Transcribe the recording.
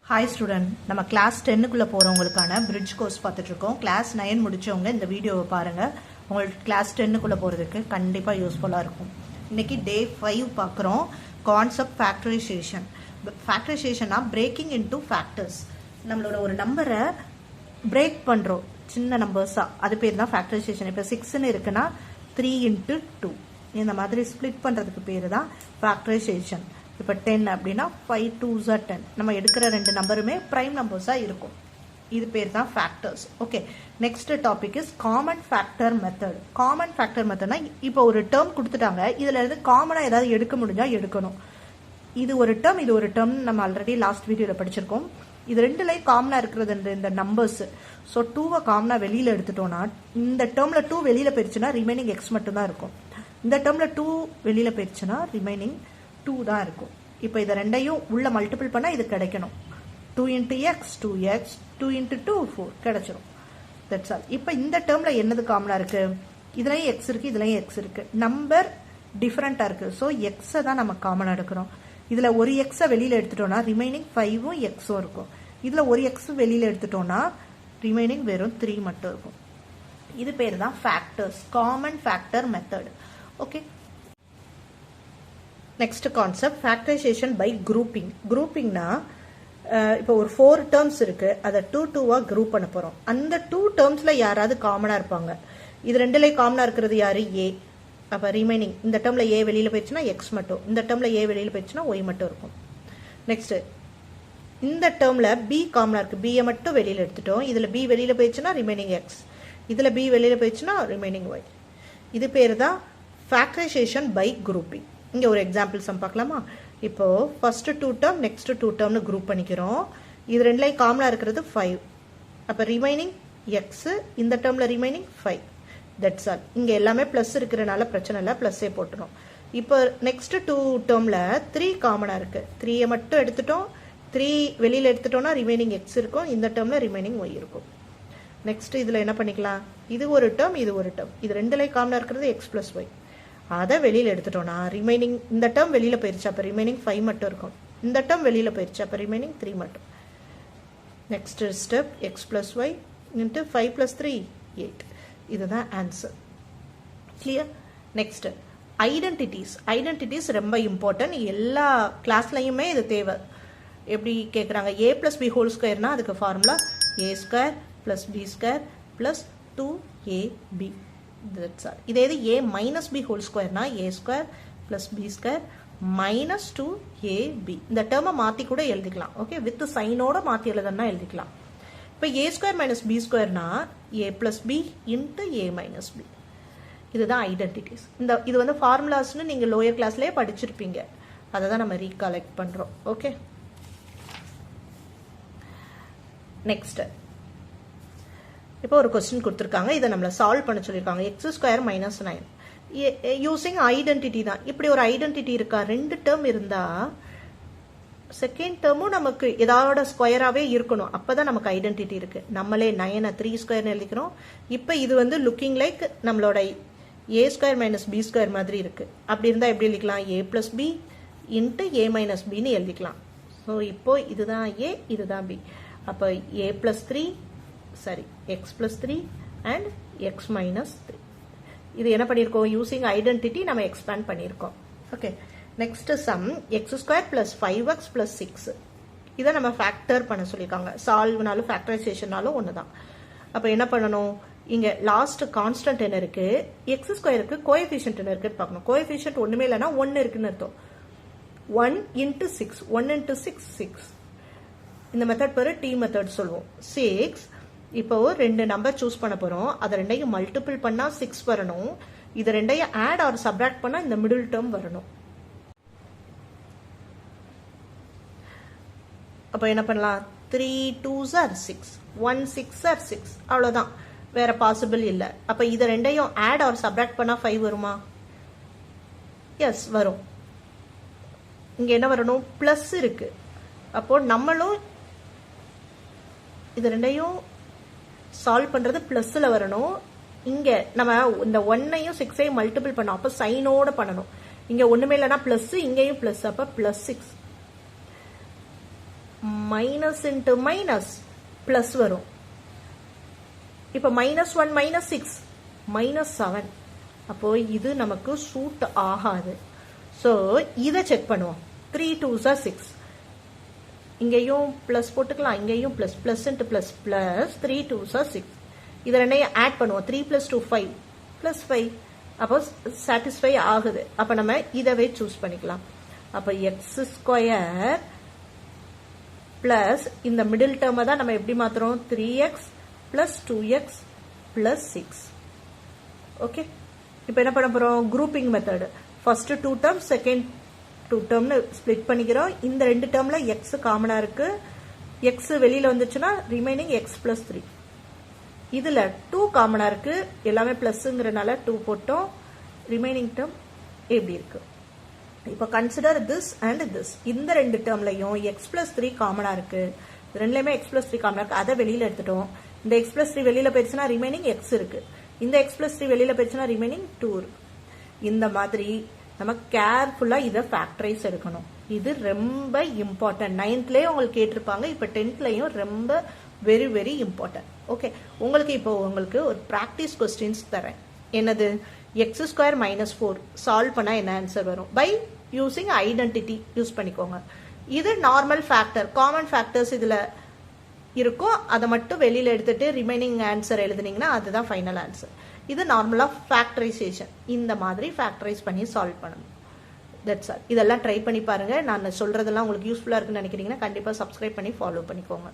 Hi student, நம்ம class 10க்குள்ளே போகிறவங்களுக்கான bridge course பார்த்துட்ருக்கோம். Class 9 முடித்தவங்க இந்த வீடியோவை பாருங்கள். உங்களுக்கு கிளாஸ் 10க்குள்ளே போகிறதுக்கு கண்டிப்பாக யூஸ்ஃபுல்லாக இருக்கும். இன்றைக்கி டே 5 பார்க்குறோம். Concept factorisation. ஃபேக்டரைசேஷன்னா பிரேக்கிங் இன்டூ ஃபேக்டர்ஸ். நம்மளோட ஒரு நம்பரை பிரேக் பண்ணுறோம் சின்ன நம்பர்ஸாக, அது பேர் தான் ஃபேக்டரைசேஷன். இப்போ 6ன்னு இருக்குன்னா 3 × 2 இந்த மாதிரி ஸ்ப்ளிட் பண்ணுறதுக்கு பேர் தான் ஃபேக்டரைசேஷன். இப்போ 10 அப்படின்னா 5 2s are 10. நம்ம எடுக்கிற ரெண்டு நம்பருமே ப்ரைம் நம்பர்ஸாக இருக்கும். இது பேர் தான் factors. Okay, next topic is common factor method. Common factor மெத்தட்னா இப்போ ஒரு டேர்ம் கொடுத்துட்டாங்க, இதில் இருந்து காமனாக ஏதாவது எடுக்க முடிஞ்சால் எடுக்கணும். இது ஒரு டேர்ம், இது ஒரு டேர்ம் நம்ம ஆல்ரெடி லாஸ்ட் வீடியோவில் படிச்சிருக்கோம். இது ரெண்டுலையும் காமனாக இருக்கிறது இந்த நம்பர்ஸ். ஸோ 2வை காமனாக வெளியில் எடுத்துட்டோம்னா, இந்த டேர்மில் 2 வெளியில் போயிடுச்சுன்னா ரிமைனிங் எக்ஸ் மட்டும்தான் இருக்கும். இந்த டேர்மில் 2 வெளியில் போயிடுச்சுன்னா ரிமைனிங் 2 தான் இருக்கும். இப்போ இதை ரெண்டையும் உள்ள மல்டிபிள் பண்ணால் இது கிடைக்கணும். 2 × x 2x, 2 × 2 4 கிடைச்சிரும். That's all. இப்போ இந்த டேர்மில் என்னது காமனாக இருக்குது? இதுலையும் எக்ஸ் இருக்குது, இதுலையும் எக்ஸ் இருக்குது. நம்பர் டிஃப்ரெண்ட்டாக இருக்குது. ஸோ எக்ஸை தான் நம்ம காமனாக எடுக்கிறோம். இதில் ஒரு எக்ஸை வெளியில் எடுத்துட்டோம்னா ரிமைனிங் 5ம் எக்ஸும் இருக்கும். இதில் ஒரு எக்ஸ் வெளியில் எடுத்துட்டோம்னா ரிமைனிங் வெறும் 3 மட்டும் இருக்கும். இது பேர் தான் factors, common factor method. Okay, next concept factorisation by grouping. குரூப்பிங்னா இப்போ ஒரு 4 டேர்ம்ஸ் இருக்கு, அதை 2 குரூப் பண்ண போறோம். அந்த 2 டேர்ம்ஸ்ல யாராவது காமனா இருப்பாங்க. இது ரெண்டுலேயும் காமனா இருக்கிறது யாரு? ஏ. அப்போ ரிமைனிங் இந்த டேர்ம்ல ஏ வெளியில போயிடுச்சுன்னா எக்ஸ் மட்டும், இந்த டேர்ம்ல ஏ வெளியில போயிடுச்சுன்னா ஒய் மட்டும் இருக்கும். நெக்ஸ்ட் இந்த டேர்ம்ல பி காமனா இருக்கு, பியை மட்டும் வெளியில எடுத்துட்டோம். இதுல பி வெளியில போயிடுச்சுன்னா ரிமைனிங் எக்ஸ், இதுல பி வெளியில போயிடுச்சுன்னா ரிமைனிங் ஒய். இது பேர் தான் ஃபேக்டரைசேஷன் பை குரூப்பிங். இங்கே ஒரு எக்ஸாம்பிள் சம் பார்க்கலாமா? இப்போ ஃபர்ஸ்ட் 2 டேர்ம் நெக்ஸ்ட் 2 டேர்ம்னு குரூப் பண்ணிக்கிறோம். இது ரெண்டுலையும் காமனாக இருக்கிறது 5. அப்போ ரிமைனிங் எக்ஸ், இந்த டேர்மில் ரிமைனிங் 5. That's all. இங்கே எல்லாமே ப்ளஸ் இருக்கிறனால பிரச்சனை இல்லை, ப்ளஸ்ஸே போட்டுரும். இப்போ நெக்ஸ்ட் 2 டேர்மில் 3 காமனாக இருக்குது. 3யை மட்டும் எடுத்துட்டோம், 3 வெளியில் எடுத்துட்டோம்னா ரிமைனிங் எக்ஸ் இருக்கும், இந்த டேர்மில் ரிமைனிங் ஒய் இருக்கும். நெக்ஸ்ட் இதில் என்ன பண்ணிக்கலாம்? இது ஒரு டேர்ம், இது ஒரு டேர்ம். இது ரெண்டுலையும் காமனாக இருக்கிறது எக்ஸ் ப்ளஸ் ஒய். அதை வெளியில் எடுத்துட்டோம்னா ரிமைனிங் இந்த டேர்ம் வெளியில் போயிடுச்சு, அப்போ ரிமைனிங் 5 மட்டும் இருக்கும். இந்த டேர்ம் வெளியில் போயிடுச்சு, அப்போ ரிமைனிங் 3 மட்டும். Next step x plus y into 5 + 3 8. இதுதான் answer. Clear? Next identities. Identities ரொம்ப இம்பார்ட்டன்ட். எல்லா கிளாஸ்லையுமே இது தேவை. எப்படி கேட்குறாங்க? a + b ஹோல் ஸ்கொயர்னா அதுக்கு ஃபார்முலா a² + b² + 2ab. இதே இது a - b whole ஸ்கொயர்னா a² + b² - 2ab. இந்த டேர்மை மாற்றி கூட எழுதிக்கலாம். ஓகே, வித் சைனோட மாற்றி எழுதனா எழுதிக்கலாம். இப்போ a² - b²னா a + b × a - b. இதுதான் ஐடென்டிட்டிஸ். இது வந்து ஃபார்முலாஸ்னு நீங்கள் லோயர் கிளாஸ்லேயே படிச்சிருப்பீங்க, அதை தான் நம்ம ரீகலெக்ட் பண்ணுறோம். ஓகே, நெக்ஸ்ட் இப்போ ஒரு கொஸ்டின் கொடுத்துருக்காங்க, இதை நம்மளை சால்வ் பண்ண சொல்லியிருக்காங்க. x² - 9 யூசிங் ஐடென்டிட்டி தான். இப்படி ஒரு ஐடென்டிட்டி இருக்கா? 2 டேர்ம் இருந்தா செகண்ட் டேர்மும் நமக்கு ஏதாவது ஸ்கொயராகவே இருக்கணும், அப்போதான் நமக்கு ஐடென்டிட்டி இருக்கு. நம்மளே 9 3² எழுதிக்கிறோம். இப்போ இது வந்து லுக்கிங் லைக் நம்மளோட a² - b² மாதிரி இருக்கு. அப்படி இருந்தால் எப்படி எழுதிக்கலாம்? a + b × a - bன்னு எழுதிக்கலாம். ஸோ இப்போ இதுதான் a, இதுதான் b. அப்போ a + 3 சரி x + 3 and x - 3. இது என்ன பண்ணியிருக்கோம்? யூசிங் ஐடென்டிட்டி நம்ம எக்ஸ்பேண்ட் பண்ணியிருக்கோம். Okay, next sum x² + 5x + 6. இதை நம்ம ஃபேக்டர் பண்ண சொல்லியிருக்காங்க. சால்வ்னாலும் ஃபேக்டரைசேஷனாலும் ஒன்று தான். அப்போ என்ன பண்ணணும்? இங்கே லாஸ்ட் கான்ஸ்டன்ட் என்ன இருக்கு? x² கோஎஃபிஷியன்ட் என்ன இருக்குன்னு பார்க்கணும். கோஎஃபிஷியன்ட் ஒன்றுமே இல்லைன்னா 1 இருக்குன்னு அர்த்தம். 1 × 6, 1 × 6 6. இந்த மெத்தட் பேர் டி மெத்தட் சொல்லுவோம். 6. இப்போ 2 நம்பர் சூஸ் பண்ண போறோம், அதை ரெண்டையும் மல்டிபிள் பண்ணா 6 வரணும். இது ரெண்டையும் ஆட் ஆர் சப்ராக்ட் பண்ணா இந்த மிடில் டேர்ம் வரணும். அப்போ என்ன பண்ணலாம்? 3 2s are 6, 1 6 are 6. அவ்வளோதான், வேற பாசிபிள் இல்லை. அப்போ இதை ரெண்டையும் ஆட் ஆர் சப்ராக்ட் பண்ணா 5 வருமா? எஸ் வரும். இங்க என்ன வரணும்? பிளஸ் இருக்கு. அப்போ நம்மளும் இது ரெண்டையும் சால்வ் பண்றது பிளஸ்ல வரணும். இங்க நம்ம இந்த 1ஐயும் 6ஐயும் மல்டிபிள் பண்ணோம், அப்ப சைனோட பண்ணணும். இங்க ஒண்ணுமே இல்லைன்னா பிளஸ், இங்கேயும் பிளஸ், அப்ப +6 மைனஸ் இன்ட்டு மைனஸ் பிளஸ் வரும். இப்போ -1 -6 -7. அப்போ இது நமக்கு சூட் ஆகாது. ஸோ இதை செக் பண்ணுவோம். 3 2s are 6. இங்கேயும் பிளஸ் போட்டுக்கலாம், இங்கேயும் plus, plus into plus plus 3 2s are 6. இது ரெண்டையும் ஆட் பண்ணுவோம். 3 + 2 5 + 5. அப்போ சாட்டிஸ்ஃபை ஆகுது. அப்போ நம்ம இதவே சூஸ் பண்ணிக்கலாம். அப்போ x² பிளஸ் இந்த மிடில் டேர்மை தான் நம்ம எப்படி மாத்துறோம்? 3x + 2x + 6. ஓகே, இப்போ என்ன பண்ண போறோம்? Grouping method. First 2 terms, second 2 டேர்ம்னு ஸ்ப்ளிட் பண்ணிக்கிறோம். இந்த 2 டேர்ம்ல x காமனா இருக்கு. x வெளியில வந்துச்சுன்னா ரிமைனிங் x + 3. இதுல 2 காமனா இருக்கு, எல்லாமே பிளஸ்ங்கிறனால 2 போட்டோம். ரிமைனிங் டேர்ம் எப்படி இருக்கு? இப்போ கன்சிடர் திஸ் அண்ட் திஸ். இந்த 2 டேர்ம்லையும் x + 3 காமனா இருக்கு. ரெண்டுலயுமே x + 3 காமனா இருக்கு. அதை வெளியில எடுத்துட்டோம். இந்த x + 3 வெளியில போயிடுச்சுன்னா ரிமைனிங் x இருக்கு. இந்த x + 3 வெளியில போயிடுச்சுன்னா ரிமைனிங் 2 இருக்கு. இந்த மாதிரி நம்ம கேர்ஃபுல்லா இதை ஃபேக்டரைஸ் எடுக்கணும். இது ரொம்ப இம்பார்ட்டன்ட். 9th உங்களுக்கு கேட்டிருப்பாங்க, இப்போ 10th ரொம்ப வெரி வெரி இம்பார்ட்டன்ட். ஓகே, உங்களுக்கு ஒரு ப்ராக்டிஸ் கொஸ்டின்ஸ் தரேன். என்னது? x² - 4 சால்வ் பண்ணா என்ன ஆன்சர் வரும்? பை யூசிங் ஐடென்டிட்டி யூஸ் பண்ணிக்கோங்க. இது நார்மல் ஃபேக்டர், காமன் ஃபேக்டர்ஸ் இதுல இருக்கும். அதை மட்டும் வெளியில எடுத்துட்டு ரிமைனிங் ஆன்சர் எழுதுனீங்கன்னா அதுதான் ஃபைனல் ஆன்சர். இது நார்மலா ஃபேக்டரைசேஷன். இந்த மாதிரி ஃபேக்டரைஸ் பண்ணி சால்வ் பண்ணணும். That's all. இதெல்லாம் ட்ரை பண்ணி பாருங்க. நான் சொல்றதெல்லாம் உங்களுக்கு யூஸ்ஃபுல்லா இருக்குன்னு நினைக்கிறீங்கன்னா கண்டிப்பா சப்ஸ்கிரைப் பண்ணி ஃபாலோ பண்ணிக்கோங்க.